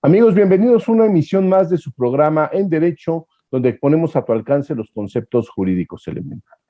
Amigos, bienvenidos a una emisión más de su programa En Derecho, donde ponemos a tu alcance los conceptos jurídicos elementales.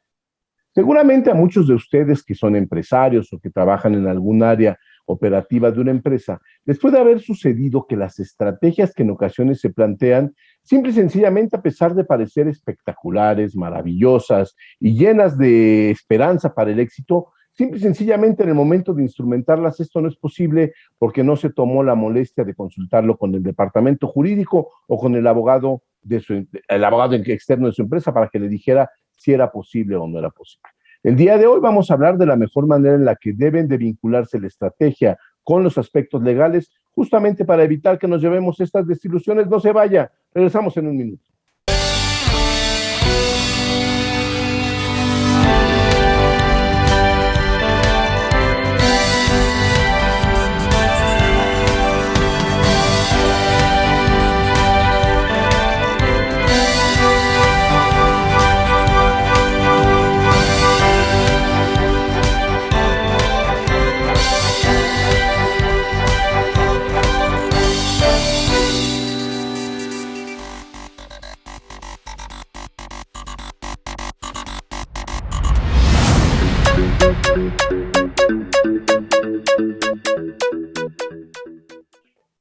Seguramente a muchos de ustedes que son empresarios o que trabajan en algún área operativa de una empresa, les puede haber sucedido que las estrategias que en ocasiones se plantean, simple y sencillamente a pesar de parecer espectaculares, maravillosas y llenas de esperanza para el éxito, simple y sencillamente en el momento de instrumentarlas esto no es posible porque no se tomó la molestia de consultarlo con el departamento jurídico o con el abogado externo de su empresa para que le dijera si era posible o no era posible. El día de hoy vamos a hablar de la mejor manera en la que deben de vincularse la estrategia con los aspectos legales, justamente para evitar que nos llevemos estas desilusiones. No se vaya, regresamos en un minuto.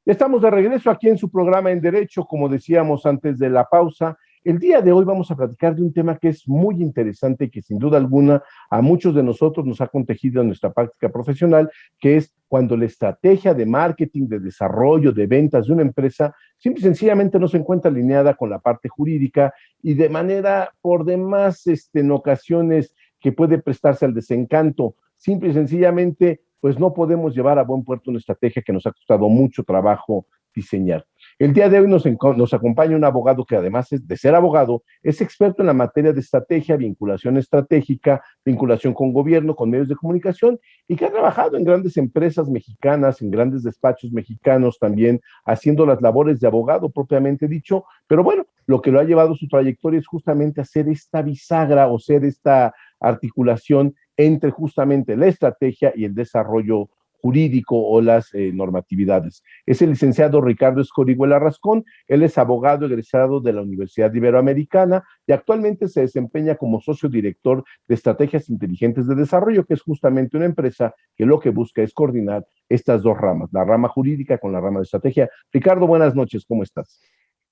Estamos de regreso aquí en su programa En Derecho, como decíamos antes de la pausa. El día de hoy vamos a platicar de un tema que es muy interesante y que sin duda alguna a muchos de nosotros nos ha contagiado en nuestra práctica profesional, que es cuando la estrategia de marketing, de desarrollo, de ventas de una empresa simple y sencillamente no se encuentra alineada con la parte jurídica y de manera por demás en ocasiones que puede prestarse al desencanto. Simple y sencillamente pues no podemos llevar a buen puerto una estrategia que nos ha costado mucho trabajo diseñar. El día de hoy nos acompaña un abogado que además de ser abogado, es experto en la materia de estrategia, vinculación estratégica, vinculación con gobierno, con medios de comunicación y que ha trabajado en grandes empresas mexicanas, en grandes despachos mexicanos también, haciendo las labores de abogado propiamente dicho, pero bueno, lo que lo ha llevado su trayectoria es justamente hacer esta bisagra o ser esta articulación entre justamente la estrategia y el desarrollo jurídico o las normatividades. Es el licenciado Ricardo Escorihuela Rascón, él es abogado egresado de la Universidad Iberoamericana y actualmente se desempeña como socio director de Estrategias Inteligentes de Desarrollo, que es justamente una empresa que lo que busca es coordinar estas dos ramas, la rama jurídica con la rama de estrategia. Ricardo, buenas noches, ¿cómo estás?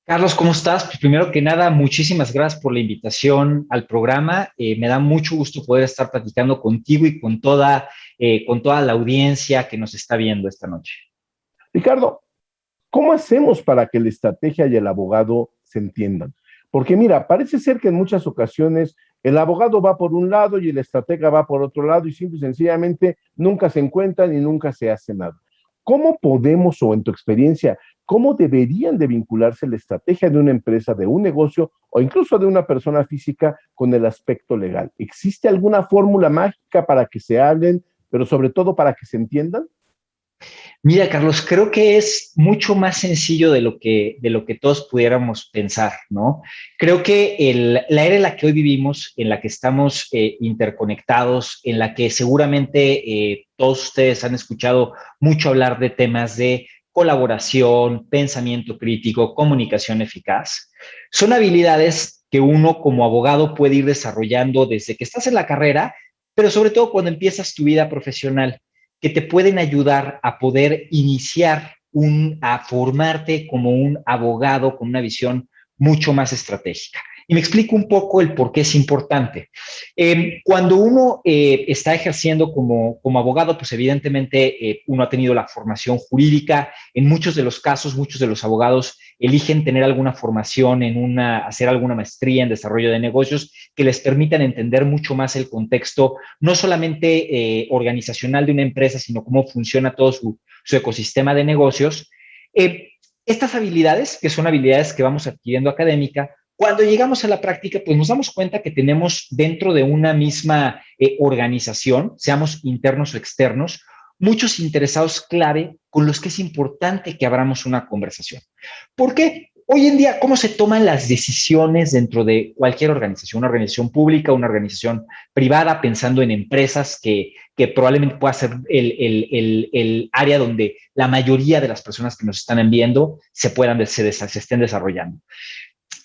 Carlos, ¿cómo estás? Pues primero que nada, muchísimas gracias por la invitación al programa. Me da mucho gusto poder estar platicando contigo y con toda la audiencia que nos está viendo esta noche. Ricardo, ¿cómo hacemos para que la estrategia y el abogado se entiendan? Porque mira, parece ser que en muchas ocasiones el abogado va por un lado y el estratega va por otro lado y simple y sencillamente nunca se encuentran y nunca se hace nada. ¿Cómo podemos, o en tu experiencia, cómo deberían de vincularse la estrategia de una empresa, de un negocio o incluso de una persona física con el aspecto legal? ¿Existe alguna fórmula mágica para que se hablen, pero sobre todo para que se entiendan? Mira, Carlos, creo que es mucho más sencillo de lo que todos pudiéramos pensar, ¿no? Creo que la era en la que hoy vivimos, en la que estamos interconectados, en la que seguramente todos ustedes han escuchado mucho hablar de temas de colaboración, pensamiento crítico, comunicación eficaz, son habilidades que uno como abogado puede ir desarrollando desde que estás en la carrera, pero sobre todo cuando empiezas tu vida profesional que te pueden ayudar a poder a formarte como un abogado con una visión mucho más estratégica. Y me explico un poco el por qué es importante. Cuando uno está ejerciendo como abogado, pues evidentemente uno ha tenido la formación jurídica. En muchos de los casos, muchos de los abogados eligen tener alguna formación hacer alguna maestría en desarrollo de negocios que les permitan entender mucho más el contexto, no solamente organizacional de una empresa, sino cómo funciona todo su ecosistema de negocios. Estas habilidades, que son habilidades que vamos adquiriendo académica, cuando llegamos a la práctica, pues nos damos cuenta que tenemos dentro de una misma organización, seamos internos o externos, muchos interesados clave con los que es importante que abramos una conversación. ¿Por qué? hoy en día, ¿cómo se toman las decisiones dentro de cualquier organización? Una organización pública, una organización privada, pensando en empresas que probablemente pueda ser el área donde la mayoría de las personas que nos están viendo se estén desarrollando.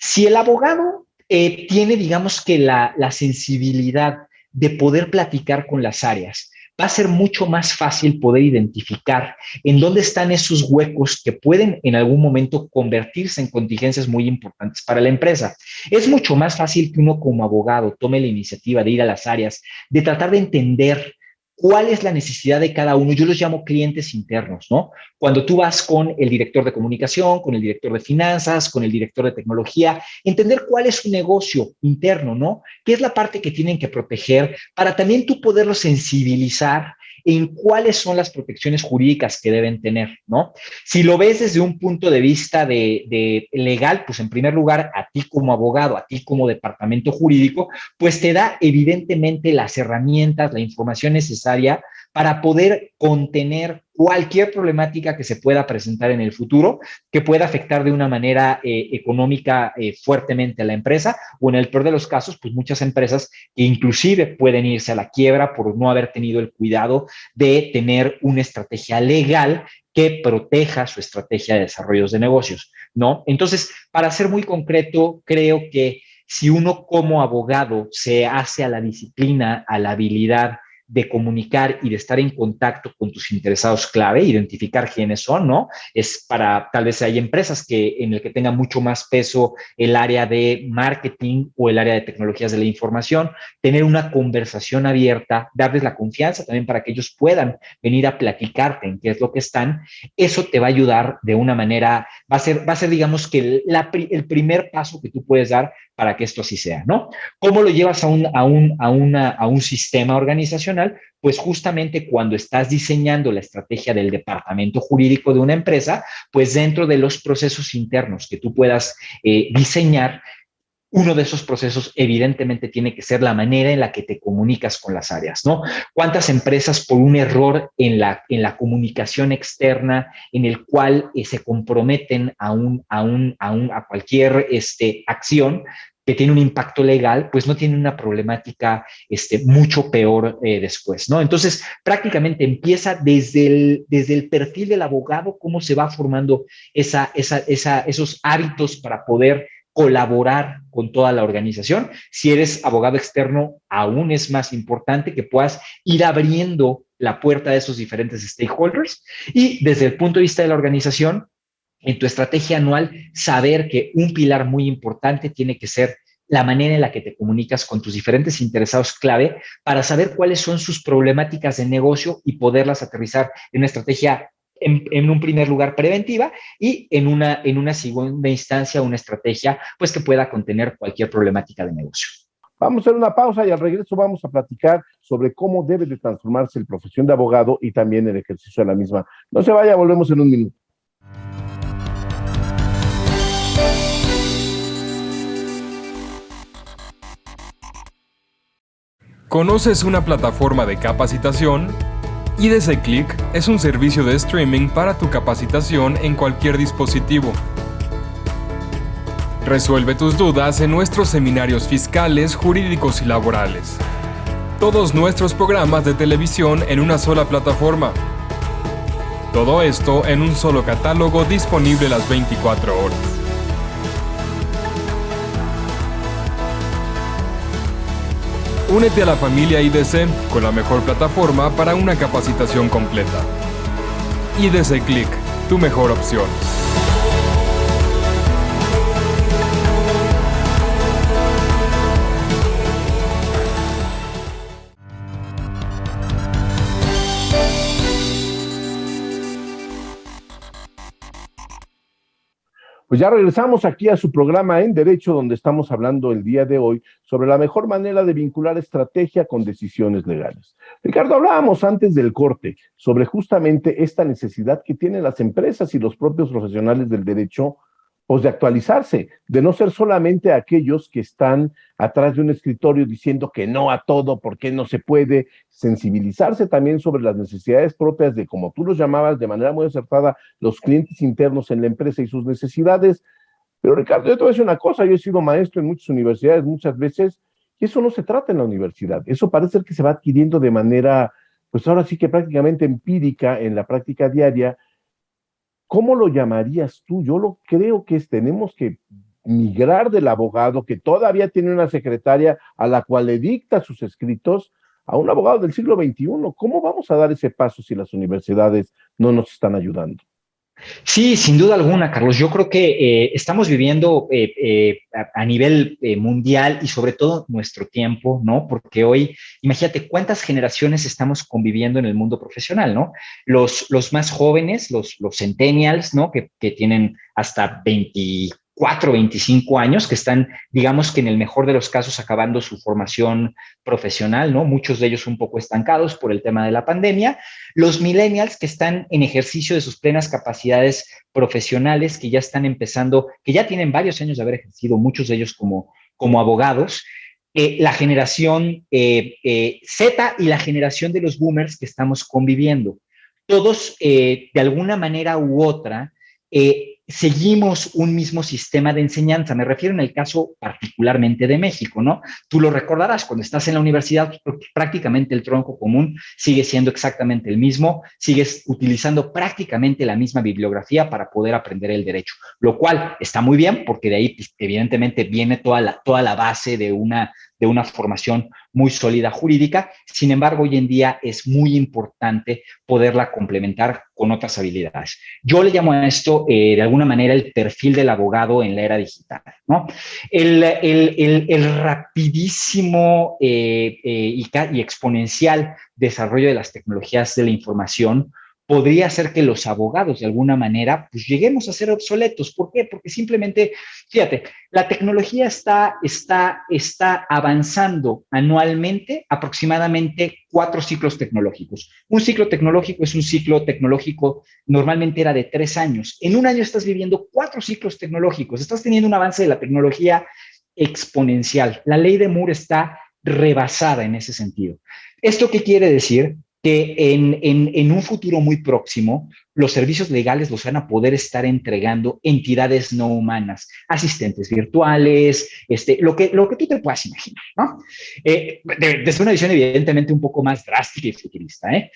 Si el abogado tiene, digamos que la sensibilidad de poder platicar con las áreas, va a ser mucho más fácil poder identificar en dónde están esos huecos que pueden en algún momento convertirse en contingencias muy importantes para la empresa. Es mucho más fácil que uno como abogado tome la iniciativa de ir a las áreas, de tratar de entender cuál es la necesidad de cada uno. Yo los llamo clientes internos, ¿no? Cuando tú vas con el director de comunicación, con el director de finanzas, con el director de tecnología, entender cuál es su negocio interno, ¿no? ¿Qué es la parte que tienen que proteger para también tú poderlo sensibilizar en cuáles son las protecciones jurídicas que deben tener, ¿no? Si lo ves desde un punto de vista de legal, pues en primer lugar, a ti como abogado, a ti como departamento jurídico, pues te da evidentemente las herramientas, la información necesaria para poder contener cualquier problemática que se pueda presentar en el futuro, que pueda afectar de una manera económica fuertemente a la empresa, o en el peor de los casos, pues muchas empresas que inclusive pueden irse a la quiebra por no haber tenido el cuidado de tener una estrategia legal que proteja su estrategia de desarrollos de negocios, ¿no? Entonces, para ser muy concreto, creo que si uno como abogado se hace a la disciplina, a la habilidad de comunicar y de estar en contacto con tus interesados clave, identificar quiénes son, ¿no? Es para, tal vez hay empresas en el que tenga mucho más peso el área de marketing o el área de tecnologías de la información, tener una conversación abierta, darles la confianza también para que ellos puedan venir a platicarte en qué es lo que están, eso te va a ayudar de una manera, va a ser digamos que el primer paso que tú puedes dar para que esto así sea, ¿no? ¿Cómo lo llevas a un sistema organizacional? Pues justamente cuando estás diseñando la estrategia del departamento jurídico de una empresa, pues dentro de los procesos internos que tú puedas diseñar, uno de esos procesos evidentemente tiene que ser la manera en la que te comunicas con las áreas, ¿no? ¿Cuántas empresas por un error en la comunicación externa en el cual se comprometen a cualquier acción que tiene un impacto legal, pues no tienen una problemática mucho peor después, ¿no? Entonces, prácticamente empieza desde el perfil del abogado, cómo se va formando esos hábitos para poder colaborar con toda la organización. Si eres abogado externo, aún es más importante que puedas ir abriendo la puerta de esos diferentes stakeholders y desde el punto de vista de la organización, en tu estrategia anual, saber que un pilar muy importante tiene que ser la manera en la que te comunicas con tus diferentes interesados clave para saber cuáles son sus problemáticas de negocio y poderlas aterrizar en una estrategia en un primer lugar preventiva y en una segunda instancia una estrategia pues que pueda contener cualquier problemática de negocio. Vamos a hacer una pausa y al regreso vamos a platicar sobre cómo debe de transformarse la profesión de abogado y también el ejercicio de la misma. No se vaya, volvemos en un minuto. ¿Conoces una plataforma de capacitación? IDC Click es un servicio de streaming para tu capacitación en cualquier dispositivo. Resuelve tus dudas en nuestros seminarios fiscales, jurídicos y laborales. Todos nuestros programas de televisión en una sola plataforma. Todo esto en un solo catálogo disponible las 24 horas. Únete a la familia IDC con la mejor plataforma para una capacitación completa. IDC Click, tu mejor opción. Pues ya regresamos aquí a su programa En Derecho, donde estamos hablando el día de hoy sobre la mejor manera de vincular estrategia con decisiones legales. Ricardo, hablábamos antes del corte sobre justamente esta necesidad que tienen las empresas y los propios profesionales del derecho, pues de actualizarse, de no ser solamente aquellos que están atrás de un escritorio diciendo que no a todo, porque no se puede, sensibilizarse también sobre las necesidades propias de, como tú los llamabas de manera muy acertada, los clientes internos en la empresa y sus necesidades. Pero Ricardo, yo te voy a decir una cosa, yo he sido maestro en muchas universidades muchas veces, y eso no se trata en la universidad, eso parece ser que se va adquiriendo de manera, pues ahora sí que prácticamente empírica en la práctica diaria. ¿Cómo lo llamarías tú? Yo lo creo que tenemos que migrar del abogado que todavía tiene una secretaria a la cual le dicta sus escritos a un abogado del siglo XXI. ¿Cómo vamos a dar ese paso si las universidades no nos están ayudando? Sí, sin duda alguna, Carlos. Yo creo que estamos viviendo a nivel mundial y sobre todo nuestro tiempo, ¿no? Porque hoy, imagínate cuántas generaciones estamos conviviendo en el mundo profesional, ¿no? Los más jóvenes, los centennials, ¿no? Que tienen hasta 24, 25 años, que están, digamos que en el mejor de los casos, acabando su formación profesional, ¿no? Muchos de ellos un poco estancados por el tema de la pandemia. Los millennials que están en ejercicio de sus plenas capacidades profesionales, que ya están empezando, que ya tienen varios años de haber ejercido, muchos de ellos como abogados. La generación Z y la generación de los boomers que estamos conviviendo. Todos, de alguna manera u otra, seguimos un mismo sistema de enseñanza. Me refiero en el caso particularmente de México, ¿no? Tú lo recordarás, cuando estás en la universidad, prácticamente el tronco común sigue siendo exactamente el mismo, sigues utilizando prácticamente la misma bibliografía para poder aprender el derecho, lo cual está muy bien porque de ahí, pues, evidentemente, viene toda la base de una formación muy sólida jurídica. Sin embargo, hoy en día es muy importante poderla complementar con otras habilidades. Yo le llamo a esto, de alguna manera, el perfil del abogado en la era digital, ¿no? El rapidísimo y exponencial desarrollo de las tecnologías de la información podría hacer que los abogados, de alguna manera, pues lleguemos a ser obsoletos. ¿Por qué? Porque simplemente, fíjate, la tecnología está avanzando anualmente aproximadamente 4 ciclos tecnológicos. Un ciclo tecnológico es un ciclo tecnológico, normalmente era de 3 años. En un año estás viviendo 4 ciclos tecnológicos, estás teniendo un avance de la tecnología exponencial. La ley de Moore está rebasada en ese sentido. ¿Esto qué quiere decir? Que en un futuro muy próximo, los servicios legales los van a poder estar entregando entidades no humanas, asistentes virtuales, lo que tú te puedas imaginar, ¿no? Desde una visión evidentemente un poco más drástica y futurista, ¿eh?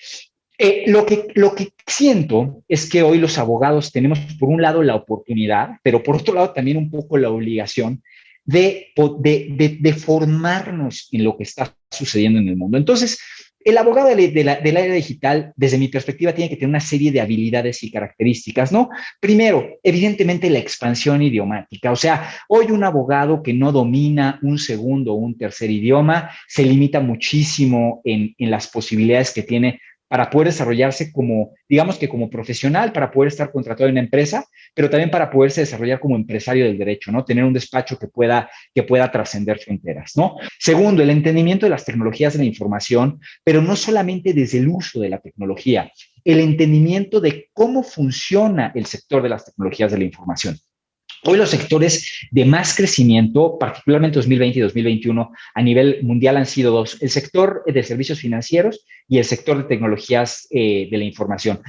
Lo que siento es que hoy los abogados tenemos, por un lado, la oportunidad, pero por otro lado también un poco la obligación de formarnos en lo que está sucediendo en el mundo. Entonces, el abogado del área digital, desde mi perspectiva, tiene que tener una serie de habilidades y características, ¿no? Primero, evidentemente, la expansión idiomática. O sea, hoy un abogado que no domina un segundo o un tercer idioma se limita muchísimo en las posibilidades que tiene para poder desarrollarse como, digamos que como profesional, para poder estar contratado en una empresa, pero también para poderse desarrollar como empresario del derecho, ¿no? Tener un despacho que pueda trascender fronteras, ¿no? Segundo, el entendimiento de las tecnologías de la información, pero no solamente desde el uso de la tecnología, el entendimiento de cómo funciona el sector de las tecnologías de la información. Hoy los sectores de más crecimiento, particularmente 2020 y 2021, a nivel mundial han sido 2, el sector de servicios financieros y el sector de tecnologías de la información.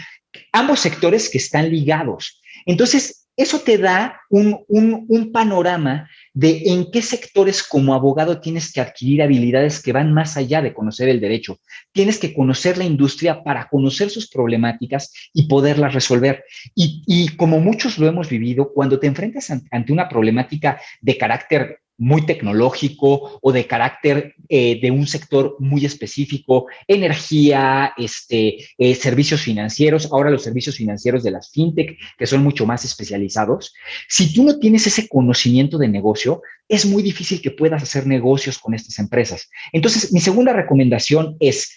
Ambos sectores que están ligados. Entonces, eso te da un panorama de en qué sectores como abogado tienes que adquirir habilidades que van más allá de conocer el derecho. Tienes que conocer la industria para conocer sus problemáticas y poderlas resolver. Y como muchos lo hemos vivido, cuando te enfrentas ante una problemática de carácter muy tecnológico o de carácter de un sector muy específico, energía, servicios financieros, ahora los servicios financieros de las fintech, que son mucho más especializados. Si tú no tienes ese conocimiento de negocio, es muy difícil que puedas hacer negocios con estas empresas. Entonces, mi segunda recomendación es,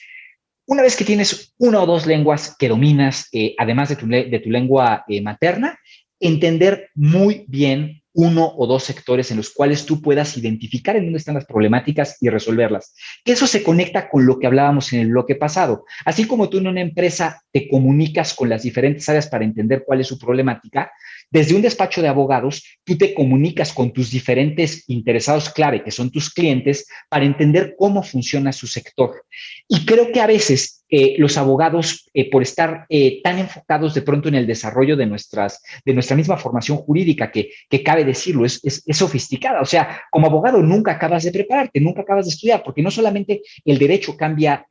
una vez que tienes 1 o 2 lenguas que dominas, además de tu lengua materna, entender muy bien 1 o 2 sectores en los cuales tú puedas identificar en dónde están las problemáticas y resolverlas. Que eso se conecta con lo que hablábamos en el bloque pasado. Así como tú en una empresa te comunicas con las diferentes áreas para entender cuál es su problemática, desde un despacho de abogados, tú te comunicas con tus diferentes interesados clave, que son tus clientes, para entender cómo funciona su sector. Y creo que a veces los abogados, por estar tan enfocados de pronto en el desarrollo de nuestra misma formación jurídica, que cabe decirlo, es sofisticada. O sea, como abogado nunca acabas de prepararte, nunca acabas de estudiar, porque no solamente el derecho cambia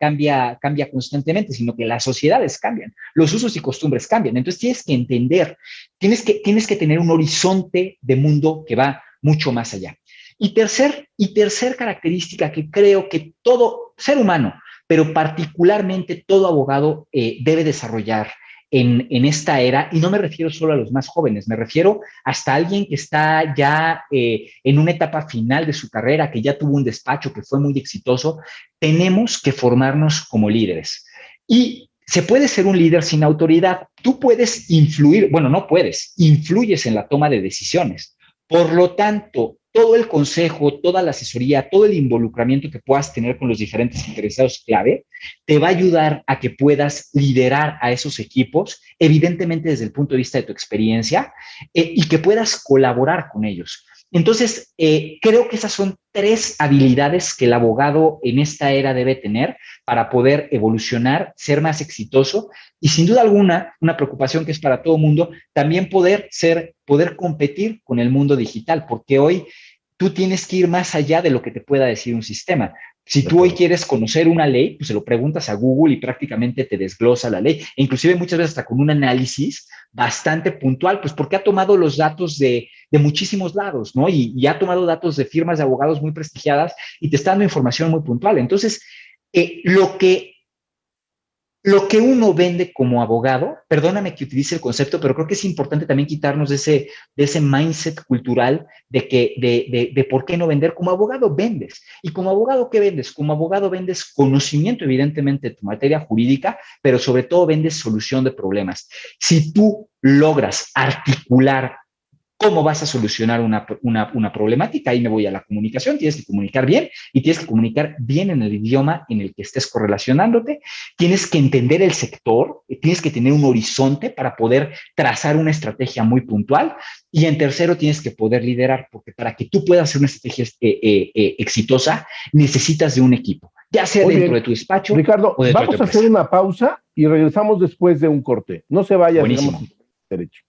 constantemente, sino que las sociedades cambian, los usos y costumbres cambian. Entonces tienes que entender, tienes que tener un horizonte de mundo que va mucho más allá. Y tercer característica que creo que todo ser humano, pero particularmente todo abogado debe desarrollar en esta era, y no me refiero solo a los más jóvenes, me refiero hasta alguien que está ya en una etapa final de su carrera, que ya tuvo un despacho, que fue muy exitoso. Tenemos que formarnos como líderes. Y se puede ser un líder sin autoridad. Tú puedes influir, bueno, no puedes, influyes en la toma de decisiones. Por lo tanto, todo el consejo, toda la asesoría, todo el involucramiento que puedas tener con los diferentes interesados clave, te va a ayudar a que puedas liderar a esos equipos, evidentemente desde el punto de vista de tu experiencia, y que puedas colaborar con ellos. Entonces, creo que esas son 3 habilidades que el abogado en esta era debe tener para poder evolucionar, ser más exitoso y, sin duda alguna, una preocupación que es para todo mundo, también poder competir con el mundo digital, porque hoy tú tienes que ir más allá de lo que te pueda decir un sistema. Si tú hoy quieres conocer una ley, pues se lo preguntas a Google y prácticamente te desglosa la ley, e inclusive muchas veces hasta con un análisis bastante puntual, pues porque ha tomado los datos de muchísimos lados, ¿no? Y ha tomado datos de firmas de abogados muy prestigiadas y te está dando información muy puntual. Entonces, lo que uno vende como abogado, perdóname que utilice el concepto, pero creo que es importante también quitarnos de ese mindset cultural de por qué no vender. Como abogado vendes. ¿Y como abogado qué vendes? Como abogado vendes conocimiento, evidentemente, de tu materia jurídica, pero sobre todo vendes solución de problemas. Si tú logras articular cómo vas a solucionar una problemática, ahí me voy a la comunicación. Tienes que comunicar bien y tienes que comunicar bien en el idioma en el que estés correlacionándote. Tienes que entender el sector, tienes que tener un horizonte para poder trazar una estrategia muy puntual. Y en tercero, tienes que poder liderar, porque para que tú puedas hacer una estrategia exitosa, necesitas de un equipo, ya sea dentro de tu despacho. Ricardo, vamos a hacer una pausa y regresamos después de un corte. No se vaya, buenísimo. Derecho.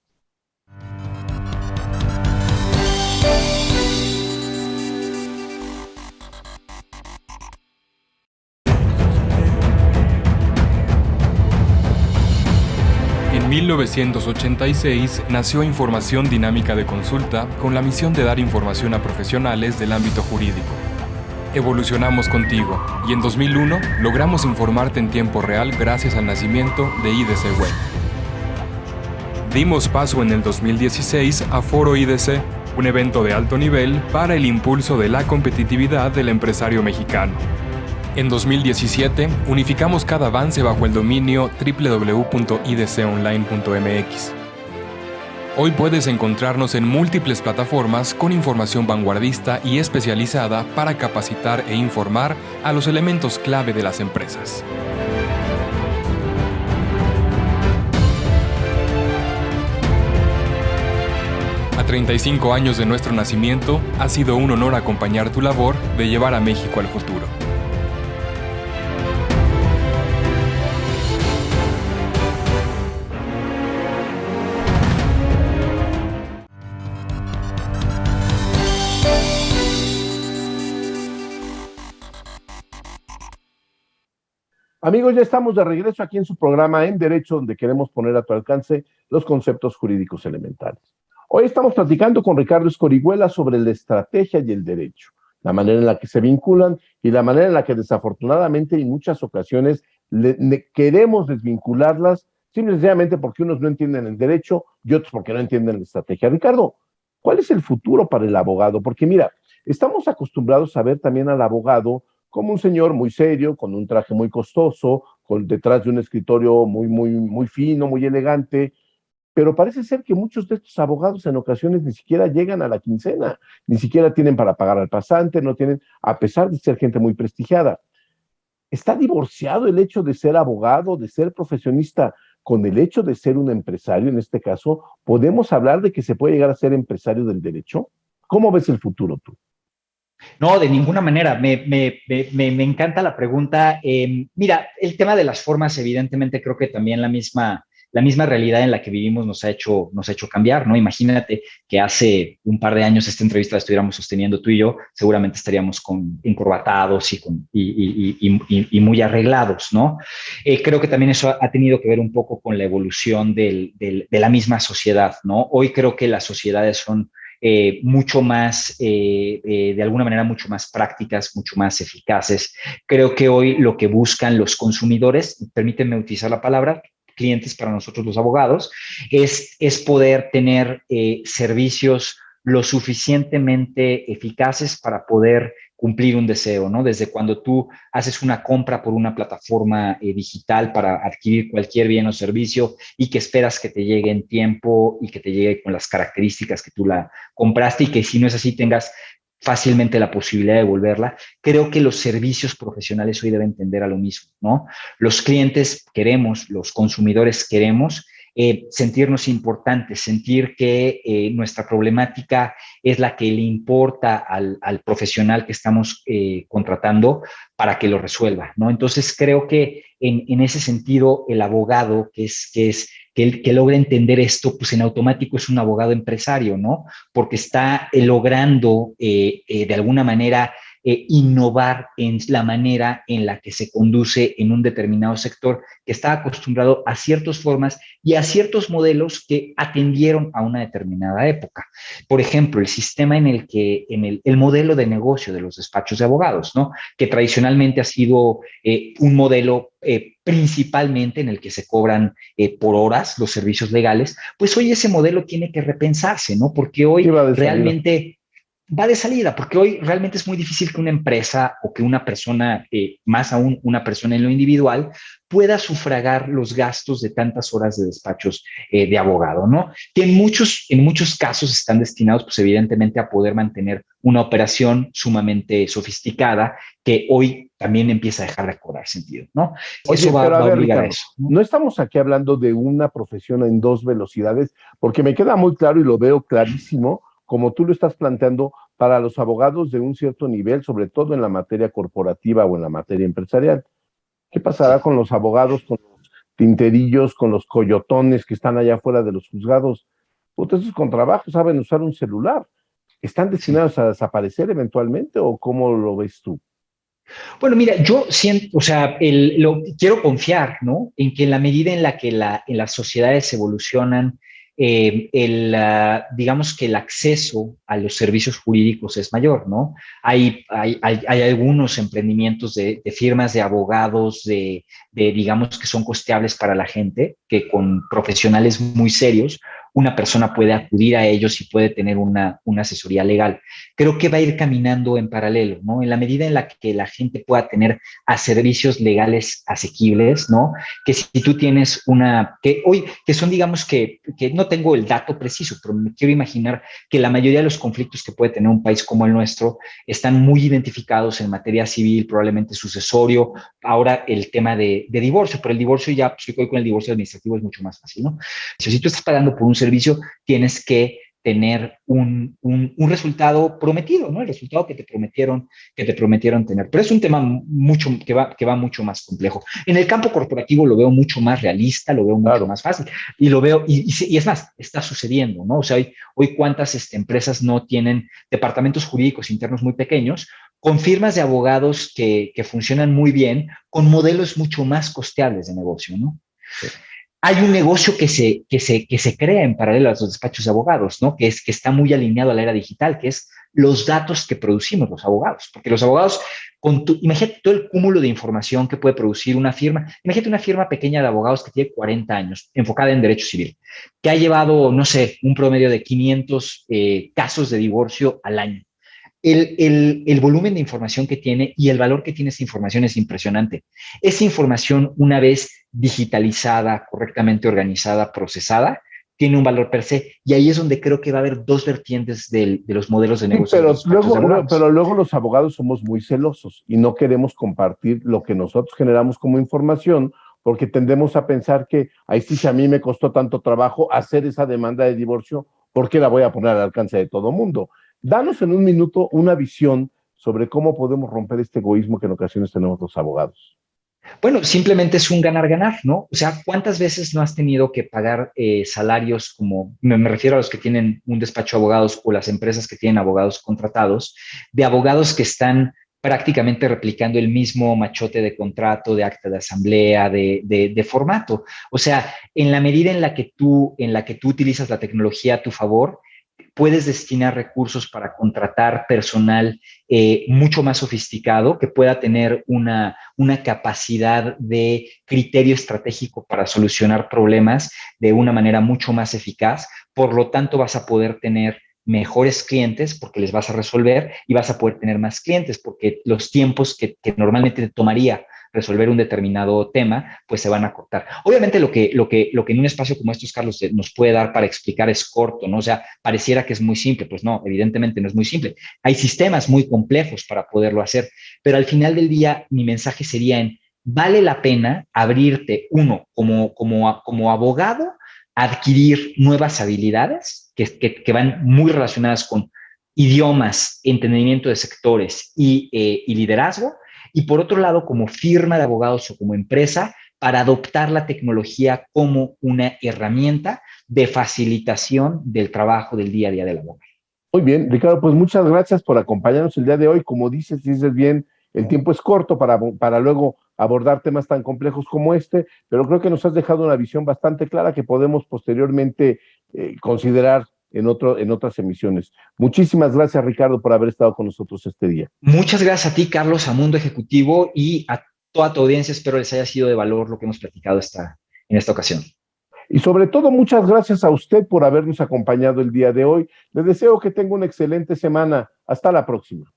En 1986 nació Información Dinámica de Consulta con la misión de dar información a profesionales del ámbito jurídico. Evolucionamos contigo y en 2001 logramos informarte en tiempo real gracias al nacimiento de IDC Web. Dimos paso en el 2016 a Foro IDC, un evento de alto nivel para el impulso de la competitividad del empresario mexicano. En 2017, unificamos cada avance bajo el dominio www.idconline.mx. Hoy puedes encontrarnos en múltiples plataformas con información vanguardista y especializada para capacitar e informar a los elementos clave de las empresas. A 35 años de nuestro nacimiento, ha sido un honor acompañar tu labor de llevar a México al futuro. Amigos, ya estamos de regreso aquí en su programa En Derecho, donde queremos poner a tu alcance los conceptos jurídicos elementales. Hoy estamos platicando con Ricardo Escorihuela sobre la estrategia y el derecho, la manera en la que se vinculan y la manera en la que desafortunadamente en muchas ocasiones queremos desvincularlas simplemente porque unos no entienden el derecho y otros porque no entienden la estrategia. Ricardo, ¿cuál es el futuro para el abogado? Porque mira, estamos acostumbrados a ver también al abogado como un señor muy serio, con un traje muy costoso, detrás de un escritorio muy fino, muy elegante, pero parece ser que muchos de estos abogados en ocasiones ni siquiera llegan a la quincena, ni siquiera tienen para pagar al pasante, no tienen, a pesar de ser gente muy prestigiada. ¿Está divorciado el hecho de ser abogado, de ser profesionista, con el hecho de ser un empresario en este caso? ¿Podemos hablar de que se puede llegar a ser empresario del derecho? ¿Cómo ves el futuro tú? No, de ninguna manera. Me encanta la pregunta. Mira, el tema de las formas, evidentemente, creo que también la misma realidad en la que vivimos nos ha hecho cambiar, ¿no? Imagínate que hace un par de años esta entrevista la estuviéramos sosteniendo tú y yo, seguramente estaríamos encorbatados y muy arreglados, ¿no? Creo que también eso ha tenido que ver un poco con la evolución de la misma sociedad, ¿no? Hoy creo que las sociedades son mucho más, de alguna manera, mucho más prácticas, mucho más eficaces. Creo que hoy lo que buscan los consumidores, permítanme utilizar la palabra, clientes para nosotros los abogados, es poder tener servicios lo suficientemente eficaces para poder cumplir un deseo, ¿no? Desde cuando tú haces una compra por una plataforma digital para adquirir cualquier bien o servicio y que esperas que te llegue en tiempo y que te llegue con las características que tú la compraste y que si no es así tengas fácilmente la posibilidad de devolverla. Creo que los servicios profesionales hoy deben tender a lo mismo, ¿no? Los clientes queremos, los consumidores queremos sentirnos importantes, sentir que nuestra problemática es la que le importa al profesional que estamos contratando para que lo resuelva, ¿no? Entonces creo que en ese sentido el abogado que logra entender esto, pues en automático es un abogado empresario, ¿no? Porque está logrando de alguna manera innovar en la manera en la que se conduce en un determinado sector que está acostumbrado a ciertas formas y a ciertos modelos que atendieron a una determinada época. Por ejemplo, el sistema en el modelo de negocio de los despachos de abogados, ¿no? Que tradicionalmente ha sido un modelo principalmente en el que se cobran por horas los servicios legales, pues hoy ese modelo tiene que repensarse, ¿no? Porque hoy realmente va de salida, porque hoy realmente es muy difícil que una empresa o que una persona, más aún una persona en lo individual, pueda sufragar los gastos de tantas horas de despachos de abogado, ¿no? Que en muchos casos están destinados, pues evidentemente, a poder mantener una operación sumamente sofisticada que hoy también empieza a dejar de cobrar sentido, ¿no? Oye, Eso pero a va a ver, obligar Ricardo, a eso, ¿no? no estamos aquí hablando de una profesión en dos velocidades, porque me queda muy claro y lo veo clarísimo, como tú lo estás planteando, para los abogados de un cierto nivel, sobre todo en la materia corporativa o en la materia empresarial. ¿Qué pasará con los abogados, con los tinterillos, con los coyotones que están allá afuera de los juzgados? Pues esos con trabajo saben usar un celular. ¿Están Sí. destinados a desaparecer eventualmente o cómo lo ves tú? Bueno, mira, yo siento, o sea, quiero confiar, ¿no? En que en la medida en la que en las sociedades evolucionan, digamos que el acceso a los servicios jurídicos es mayor, ¿no? Hay algunos emprendimientos de firmas de abogados, digamos que son costeables para la gente, que con profesionales muy serios, una persona puede acudir a ellos y puede tener una asesoría legal. Creo que va a ir caminando en paralelo, ¿no? En la medida en la que la gente pueda tener a servicios legales asequibles, ¿no? Que si tú tienes que hoy, que son, digamos que no tengo el dato preciso, pero me quiero imaginar que la mayoría de los conflictos que puede tener un país como el nuestro están muy identificados en materia civil, probablemente sucesorio, ahora el tema de divorcio, pero el divorcio ya, pues hoy con el divorcio administrativo es mucho más fácil, ¿no? Si tú estás pagando por un servicio, tienes que tener un resultado prometido, ¿no? El resultado que te prometieron tener. Pero es un tema que va mucho más complejo. En el campo corporativo lo veo mucho más realista, lo veo mucho Claro. más fácil y lo veo, y es más, está sucediendo, ¿no? O sea, hoy cuántas empresas no tienen departamentos jurídicos internos muy pequeños con firmas de abogados que funcionan muy bien, con modelos mucho más costeables de negocio, ¿no? Sí. Hay un negocio que se crea en paralelo a los despachos de abogados, ¿no? Que está muy alineado a la era digital, que es los datos que producimos los abogados. Porque los abogados, imagínate todo el cúmulo de información que puede producir una firma. Imagínate una firma pequeña de abogados que tiene 40 años, enfocada en derecho civil, que ha llevado, no sé, un promedio de 500 casos de divorcio al año. El volumen de información que tiene y el valor que tiene esa información es impresionante. Esa información, una vez digitalizada, correctamente organizada, procesada, tiene un valor per se. Y ahí es donde creo que va a haber dos vertientes de los modelos de Sí, negocio de los despachos de pero abogados. luego los abogados somos muy celosos y no queremos compartir lo que nosotros generamos como información porque tendemos a pensar que, ahí sí, si a mí me costó tanto trabajo hacer esa demanda de divorcio, ¿por qué la voy a poner al alcance de todo mundo? Danos en un minuto una visión sobre cómo podemos romper este egoísmo que en ocasiones tenemos los abogados. Bueno, simplemente es un ganar-ganar, ¿no? O sea, ¿cuántas veces no has tenido que pagar salarios como, me refiero a los que tienen un despacho de abogados o las empresas que tienen abogados contratados, de abogados que están prácticamente replicando el mismo machote de contrato, de acta de asamblea, de formato? O sea, en la medida en la que tú utilizas la tecnología a tu favor, puedes destinar recursos para contratar personal mucho más sofisticado, que pueda tener una capacidad de criterio estratégico para solucionar problemas de una manera mucho más eficaz. Por lo tanto, vas a poder tener mejores clientes porque les vas a resolver, y vas a poder tener más clientes porque los tiempos que normalmente te tomaría resolver un determinado tema, pues se van a cortar. Obviamente lo que en un espacio como estos, Carlos, nos puede dar para explicar es corto, ¿no? O sea, pareciera que es muy simple, pues no, evidentemente no es muy simple. Hay sistemas muy complejos para poderlo hacer, pero al final del día mi mensaje sería vale la pena abrirte, uno, como abogado, adquirir nuevas habilidades que van muy relacionadas con idiomas, entendimiento de sectores y liderazgo. Y por otro lado, como firma de abogados o como empresa, para adoptar la tecnología como una herramienta de facilitación del trabajo del día a día del abogado. Muy bien, Ricardo, pues muchas gracias por acompañarnos el día de hoy. Como dices bien, el tiempo es corto para luego abordar temas tan complejos como este, pero creo que nos has dejado una visión bastante clara que podemos posteriormente considerar en otras emisiones. Muchísimas gracias, Ricardo, por haber estado con nosotros este día. Muchas gracias a ti, Carlos, a Mundo Ejecutivo, y a toda tu audiencia. Espero les haya sido de valor lo que hemos platicado en esta ocasión. Y sobre todo, muchas gracias a usted por habernos acompañado el día de hoy. Le deseo que tenga una excelente semana. Hasta la próxima.